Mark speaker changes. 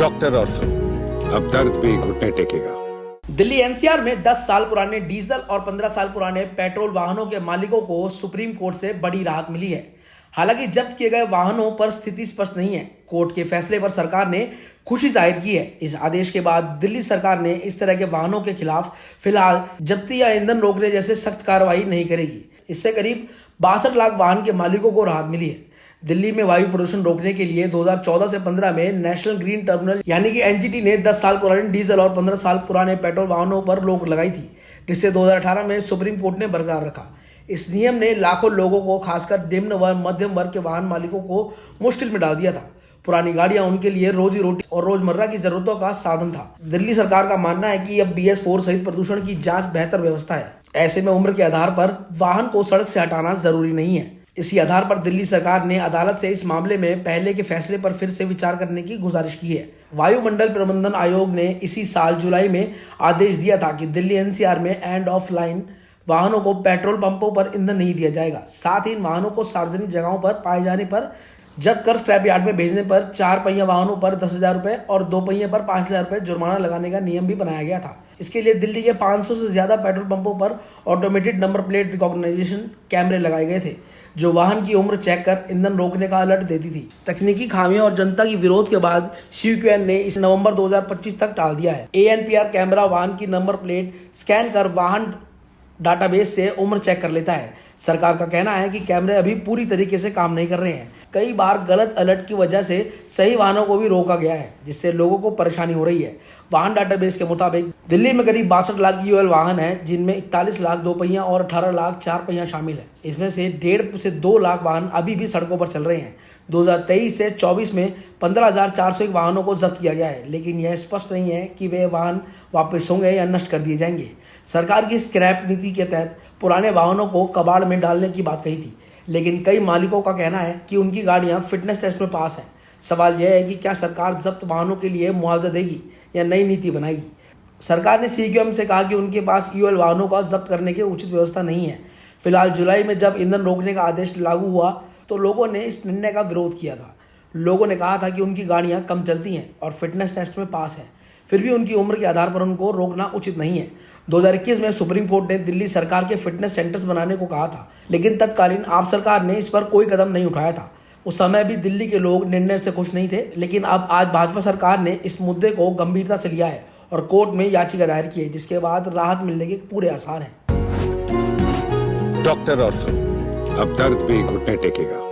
Speaker 1: Doctor ortho, अब दर्द भी घुटने टेकेगा।
Speaker 2: दिल्ली एनसीआर में 10 साल पुराने डीजल और 15 साल पुराने पेट्रोल वाहनों के मालिकों को सुप्रीम कोर्ट से बड़ी राहत मिली है। हालांकि जब्त किए गए वाहनों पर स्थिति स्पष्ट नहीं है। कोर्ट के फैसले पर सरकार ने खुशी जाहिर की है। इस आदेश के बाद दिल्ली सरकार ने इस तरह के वाहनों के खिलाफ फिलहाल जब्ती या ईंधन रोकने जैसे सख्त कार्रवाई नहीं करेगी। इससे करीब 62 लाख वाहन के मालिकों को राहत मिली है। दिल्ली में वायु प्रदूषण रोकने के लिए 2014 से 15 में नेशनल ग्रीन ट्रिब्यूनल यानी कि एनजीटी ने 10 साल पुराने डीजल और 15 साल पुराने पेट्रोल वाहनों पर रोक लगाई थी, जिसे 2018 में सुप्रीम कोर्ट ने बरकरार रखा। इस नियम ने लाखों लोगों को, खासकर निम्न व मध्यम वर्ग के वाहन मालिकों को मुश्किल में डाल दिया था। पुरानी गाड़ियां उनके लिए रोजी रोटी और रोजमर्रा की जरूरतों का साधन था। दिल्ली सरकार का मानना है कि अब BS4 सहित प्रदूषण की जांच बेहतर व्यवस्था है। ऐसे में उम्र के आधार पर वाहन को सड़क से हटाना जरूरी नहीं है। इसी आधार पर दिल्ली सरकार ने अदालत से इस मामले में पहले के फैसले पर फिर से विचार करने की गुजारिश की है। वायुमंडल प्रबंधन आयोग ने इसी साल जुलाई में आदेश दिया था कि दिल्ली एनसीआर में एंड ऑफ लाइन वाहनों को पेट्रोल पंपों पर ईंधन नहीं दिया जाएगा। साथ ही इन वाहनों को सार्वजनिक जगहों पर पाए जाने पर जब्त कर स्क्रैप यार्ड में भेजने पर 4 पहिया वाहनों पर 10,000 रुपए और 2 पहिए पर 5,000 रुपए जुर्माना लगाने का नियम भी बनाया गया था। इसके लिए दिल्ली के 500 से ज्यादा पेट्रोल पंपों पर ऑटोमेटेड नंबर प्लेट रिकॉग्निशन कैमरे लगाए गए थे, जो वाहन की उम्र चेक कर ईंधन रोकने का अलर्ट देती थी। तकनीकी खामियों और जनता की विरोध के बाद CQN ने इस नवंबर 2025 तक टाल दिया है। ANPR कैमरा वाहन की नंबर प्लेट स्कैन कर वाहन डाटाबेस से उम्र चेक कर लेता है। सरकार का कहना है कि कैमरे अभी पूरी तरीके से काम नहीं कर रहे हैं। कई बार गलत अलर्ट की वजह से सही वाहनों को भी रोका गया है, जिससे लोगों को परेशानी हो रही है। वाहन डाटाबेस के मुताबिक दिल्ली में करीब 62 लाख UL वाहन हैं, जिनमें 41 लाख 2 पहिया और 18 लाख 4 पहिया शामिल है। इसमें से 1.5 से 2 लाख वाहन अभी भी सड़कों पर चल रहे हैं। 2023 से 24 में 15,401 वाहनों को जब्त किया गया है, लेकिन यह स्पष्ट नहीं है कि वे वाहन वापस होंगे या नष्ट कर दिए जाएंगे। सरकार की स्क्रैप नीति के तहत पुराने वाहनों को कबाड़ में डालने की बात कही थी, लेकिन कई मालिकों का कहना है कि उनकी गाड़ियां फिटनेस टेस्ट में पास हैं। सवाल यह है कि क्या सरकार जब्त वाहनों के लिए मुआवजा देगी या नई नीति बनाएगी। सरकार ने CQM से कहा कि उनके पास UL वाहनों का जब्त करने की उचित व्यवस्था नहीं है। फिलहाल जुलाई में जब ईंधन रोकने का आदेश लागू हुआ तो लोगों ने इस निर्णय का विरोध किया था। लोगों ने कहा था कि उनकी गाड़ियां कम चलती हैं और फिटनेस टेस्ट में पास हैं, फिर भी उनकी उम्र के आधार पर उनको रोकना उचित नहीं है। 2021 में सुप्रीम कोर्ट ने दिल्ली सरकार के फिटनेस सेंटर्स बनाने को कहा था, लेकिन तत्कालीन आप सरकार ने इस पर कोई कदम नहीं उठाया था। उस समय भी दिल्ली के लोग निर्णय से खुश नहीं थे, लेकिन अब आज भाजपा सरकार ने इस मुद्दे को गंभीरता से लिया है और कोर्ट में याचिका दायर की है, जिसके बाद राहत मिलने के पूरे आसार हैं।
Speaker 1: डॉक्टर ऑर्थो, अब दर्द भी घुटने टेकेगा।